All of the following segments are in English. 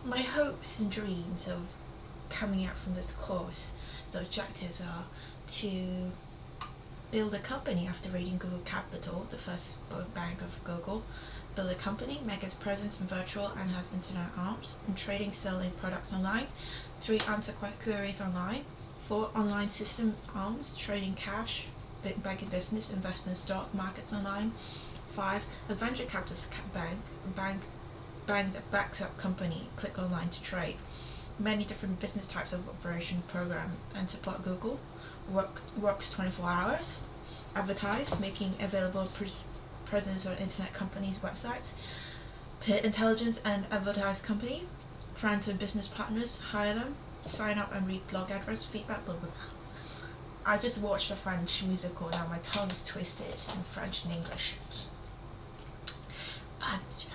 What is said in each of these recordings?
My hopes and dreams of coming out from this course, so objectives are to build a company after raiding Google Capital, the first bank of Google. Build a company, make its presence in virtual and has internet arms, and trading, selling products online. 3. Answer queries online. 4. Online system arms, trading cash, banking business, investment stock markets online. 5. A venture capitalist bank that backs up company, click online to trade. Many different business types of operation program and support Google. Works 24 hours. Advertise, making available presence on internet companies' websites. Peer intelligence and advertise company. Friends and business partners, hire them. Sign up and read blog address feedback, blah blah blah. I just watched a French musical, now my tongue is twisted in French and English. But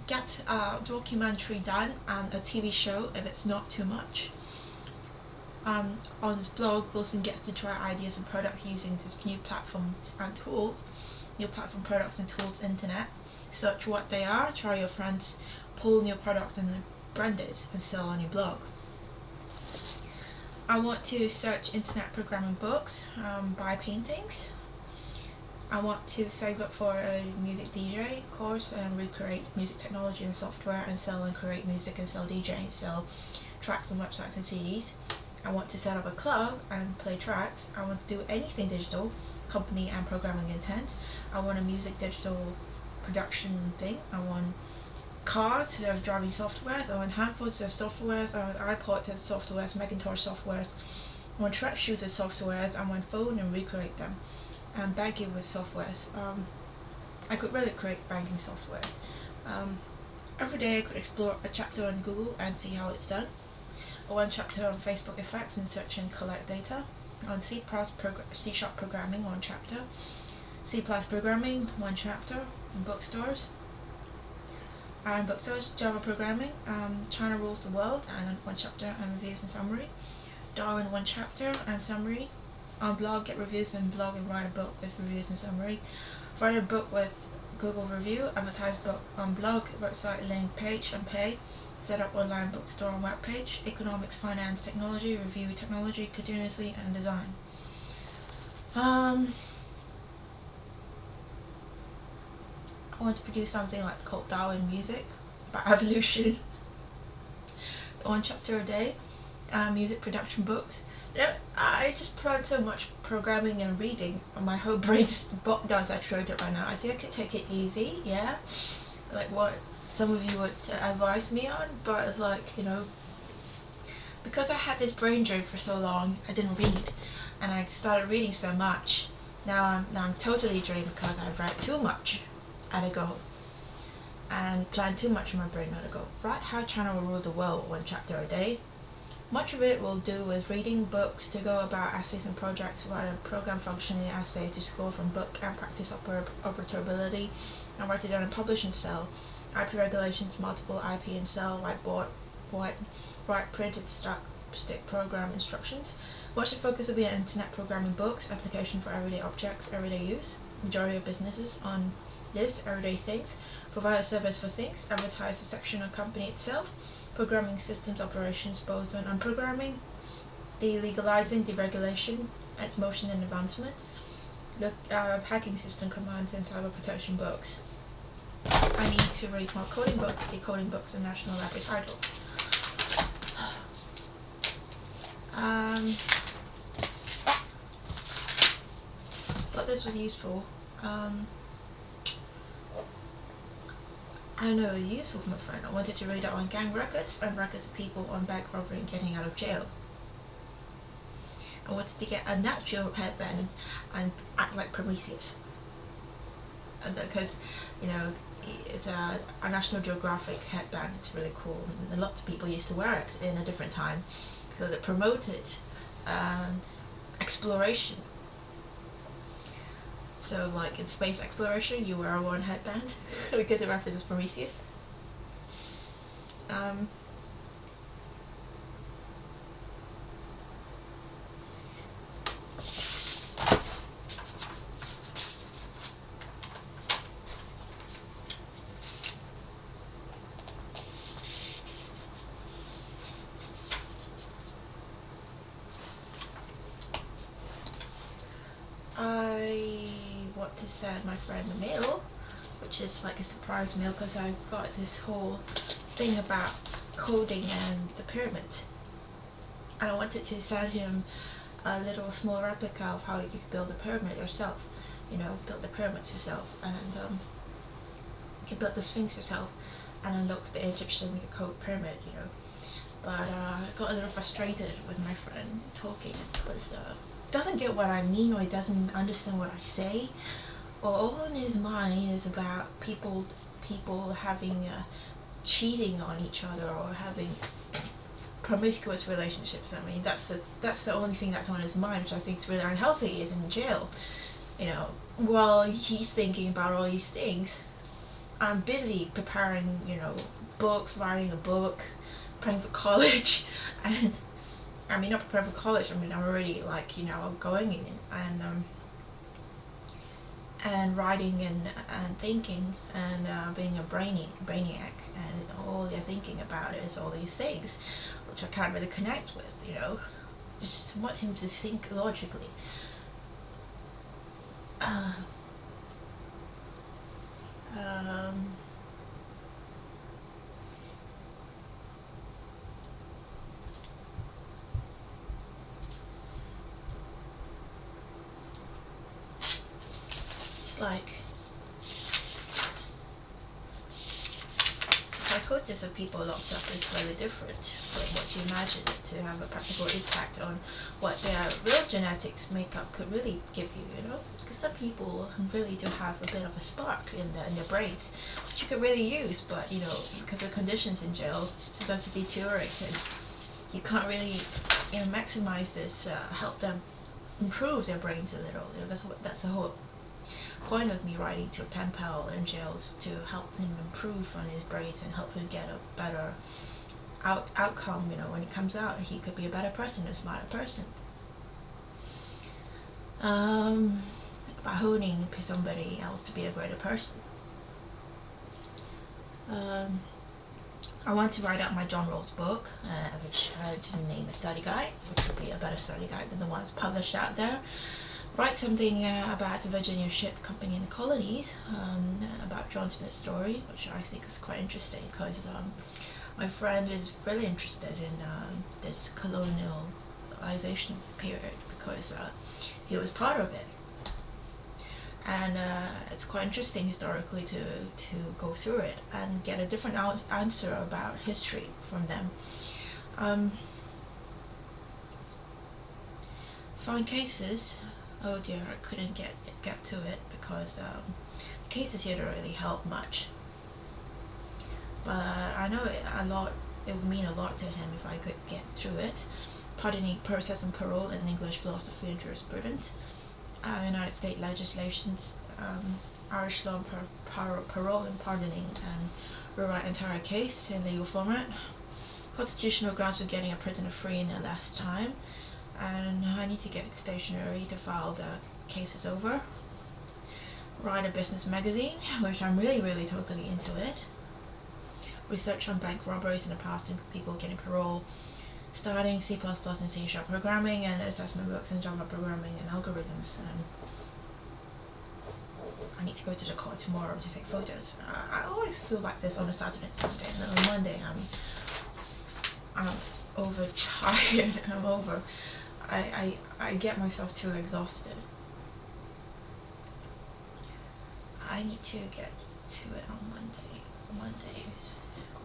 get a documentary done and a TV show if it's not too much. On this blog, Wilson gets to try ideas and products using this new platforms and tools. New platform products and tools internet. Search what they are, try your friends, pull new products and brand it and sell on your blog. I want to search internet programming books, buy paintings. I want to save up for a music DJ course and recreate music technology and software and sell and create music and sell DJs, sell tracks on websites and CDs. I want to set up a club and play tracks. I want to do anything digital, company and programming intent. I want a music digital production thing. I want cars to have driving softwares. I want handphones to have softwares. I want iPod to have softwares, Macintosh softwares. I want track shoes with softwares. I want phone and recreate them. And banking with softwares. I could really create banking softwares. Every day I could explore a chapter on Google and see how it's done. One chapter on Facebook effects and search and collect data. On C# programming, one chapter. C+ programming, one chapter. On bookstores. And bookstores, Java programming. China rules the world, and one chapter and reviews and summary. Darwin, one chapter and summary. On blog, get reviews and blog and write a book with reviews and summary. Write a book with Google review. Advertise book on blog, website link, page and pay. Set up online bookstore and web page. Economics, finance, technology, review technology continuously and design. I want to produce something like called Darwin Music about evolution. One chapter a day. Music production books. You know, I just plan so much programming and reading, and my whole brain's bogged down saturated right now. I think I could take it easy, yeah, like what some of you would advise me on, but it's like, you know, because I had this brain drain for so long, I didn't read, and I started reading so much. Now I'm totally drained because I've read too much at a go, and planned too much in my brain at a go. Write How China Will Rule the World, one chapter a day. Much of it will do with reading books to go about essays and projects, write a program functioning essay to score from book and practice operability, and write it down and publish and sell. IP regulations, multiple IP and sell, write printed stick program instructions. Much the focus will be on internet programming books, application for everyday objects, everyday use. Majority of businesses on this, everyday things. Provide a service for things, advertise a section on company itself. Programming systems operations both on programming, delegalizing, deregulation, its motion and advancement, hacking system commands and cyber protection books. I need to read more coding books, decoding books, and National Library titles. Thought this was useful. I know it was useful for my friend. I wanted to read out on gang records and records of people on bank robbery and getting out of jail. I wanted to get a natural headband and act like Prometheus. And because, you know, it's a National Geographic headband, it's really cool. And lots of people used to wear it in a different time because it promoted exploration. So like in space exploration, you wear one headband because it references Prometheus. to send my friend a mail, which is like a surprise mail because I got this whole thing about coding and the pyramid, and I wanted to send him a little small replica of how you could build a pyramid yourself, build the pyramids yourself, and you can build the Sphinx yourself, and then look the Egyptian code pyramid, But I got a little frustrated with my friend talking because doesn't get what I mean, or he doesn't understand what I say, or all in his mind is about people having cheating on each other or having promiscuous relationships. I mean, that's the only thing that's on his mind, which I think is really unhealthy. Is in jail, while he's thinking about all these things. I'm busy preparing, books, writing a book, preparing for college, and I mean, not preparing for college. I mean, I'm already going in and writing and thinking and being a brainiac, and all you're thinking about is all these things, which I can't really connect with. I just want him to think logically. It's like psychosis of people locked up is very different from what you imagine it to have a practical impact on what their real genetics makeup could really give you, Because some people really do have a bit of a spark in their brains, which you could really use, but, because of the conditions in jail, sometimes they deteriorate, and you can't really, maximize this, help them improve their brains a little. That's the whole point of me writing to a pen pal in jails, to help him improve on his brains and help him get a better outcome. When he comes out, he could be a better person, a smarter person. By honing somebody else to be a greater person. I want to write out my John Rawls book, which I didn't name a study guide, which would be a better study guide than the ones published out there. Write something about the Virginia Ship Company in the colonies, about John Smith's story, which I think is quite interesting because my friend is really interested in this colonialization period because he was part of it. And it's quite interesting historically to go through it and get a different answer about history from them. Find cases. Oh dear, I couldn't get to it because cases here don't really help much. But I know it would mean a lot to him if I could get through it. Pardoning, process and parole in English philosophy and jurisprudence. United States legislations, Irish law, parole and pardoning, and rewrite entire case in legal format. Constitutional grounds for getting a prisoner free in a less time. And I need to get stationery to file the cases over. Write a business magazine, which I'm really totally into it. Research on bank robberies in the past and people getting parole. Starting C++ and C# programming and assessment books and Java programming and algorithms. I need to go to the court tomorrow to take photos. I always feel like this on a Saturday and Sunday, and then on Monday I'm overtired. I get myself too exhausted. I need to get to it on Monday. Monday is school.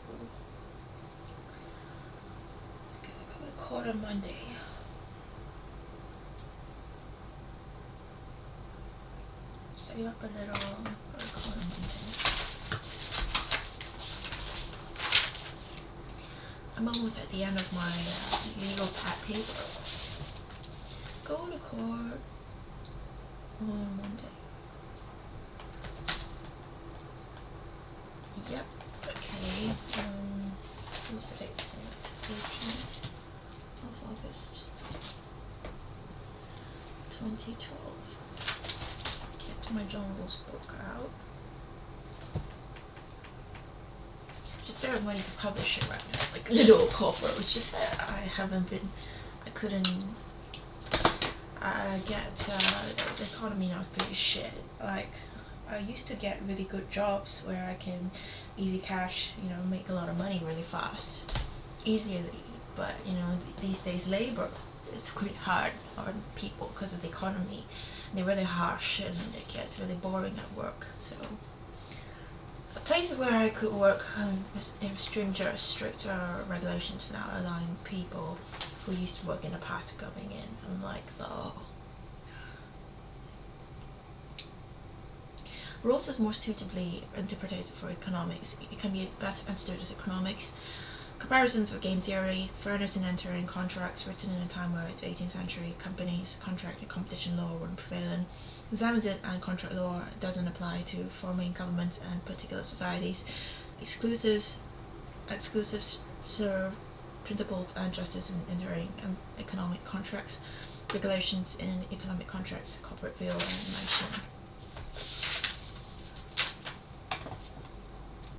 I'm gonna go to court on Monday. Stay up a little. Go to court on Monday. I'm almost at the end of my legal pad paper. Go to court on Monday. Yep. Okay. What's the date today? It's 18th of August, 2012. Get my John Rawls book out. Just there wanting to publish it right now, like little corporate. It was just that I couldn't I get the economy now is pretty shit. Like, I used to get really good jobs where I can easy cash, make a lot of money really fast, easily. But these days labor is quite hard on people because of the economy. They're really harsh and it gets really boring at work. So places where I could work have stricter regulations now, allowing people who used to work in the past coming in. I'm like, oh. Rules is more suitably interpreted for economics. It can be best understood as economics. Comparisons of game theory, fairness in entering contracts written in a time where it's 18th century companies, contract and competition law weren't prevalent. Examines it, and contract law doesn't apply to forming governments and particular societies. Exclusives serve principles and justice in entering economic contracts. Regulations in economic contracts, corporate veil and mention.